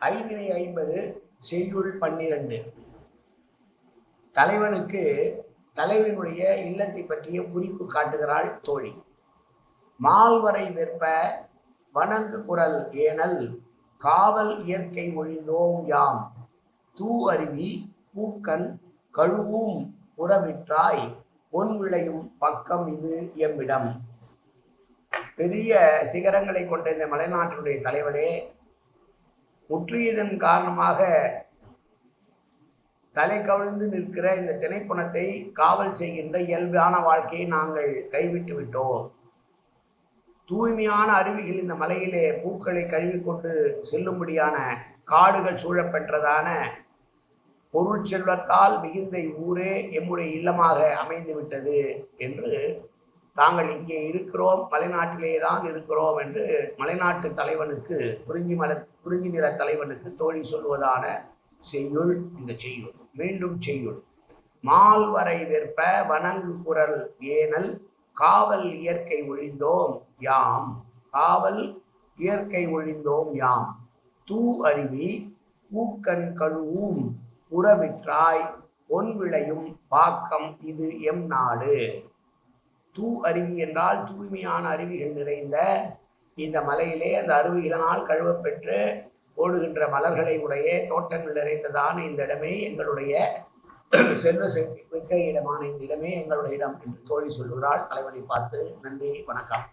ஐந்தினை 50 செய்யுள் 12. தலைவனுக்கு தலைவனுடைய இல்லத்தை பற்றிய குறிப்பு காட்டுகிறாள் தோழி. மால்வரை வெற்ப வணங்கு குரல் ஏனல் காவல் இயற்கை ஒழிந்தோம் யாம் தூ அருவி பூக்கன் கழுவும் புறவிற்றாய் பொன் விளையும் பக்கம் இது எம்மிடம். பெரிய சிகரங்களை கொண்ட இந்த மலைநாட்டினுடைய தலைவனே, முற்றியதன் காரணமாக தலை கவிழ்ந்து நிற்கிற இந்த திணைப்புணத்தை காவல் செய்கின்ற இயல்பான வாழ்க்கையை நாங்கள் கைவிட்டு விட்டோம். தூய்மையான அருவிகள் இந்த மலையிலே பூக்களை கழுவிக்கொண்டு செல்லும்படியான காடுகள் சூழப்பெற்றதான பொருட்செல்வத்தால் மிகுந்த ஊரே எம்முடைய இல்லமாக அமைந்து விட்டது என்று, தாங்கள் இங்கே இருக்கிறோம், மலைநாட்டிலே தான் இருக்கிறோம் என்று மலைநாட்டு தலைவனுக்கு, குறிஞ்சி நில தலைவனுக்கு தோழி சொல்வதான செய்யுள் இந்த செய்யுள். மீண்டும் செய்யுள். மால்வரை வெற்ப வணங்கு குரல் ஏனல் காவல் இயற்கை ஒழிந்தோம் யாம். காவல் இயற்கை ஒழிந்தோம் யாம். தூ அருவி பூக்கன் கழுவும் புறவிற்றாய் பொன் விளையும் பாக்கம் இது எம் நாடு. தூ அருவி என்றால் தூய்மையான அருவிகள் நிறைந்த இந்த மலையிலே அந்த அருவிகளினால் கழுவப்பெற்று ஓடுகின்ற மலர்களை உடைய தோட்டங்கள் நிறைந்ததான இந்த இடமே எங்களுடைய செல்வ மிக்க இடமான இந்த இடமே எங்களுடைய இடம் என்று தோழி சொல்கிறாள் தலைவனை பார்த்து. நன்றி, வணக்கம்.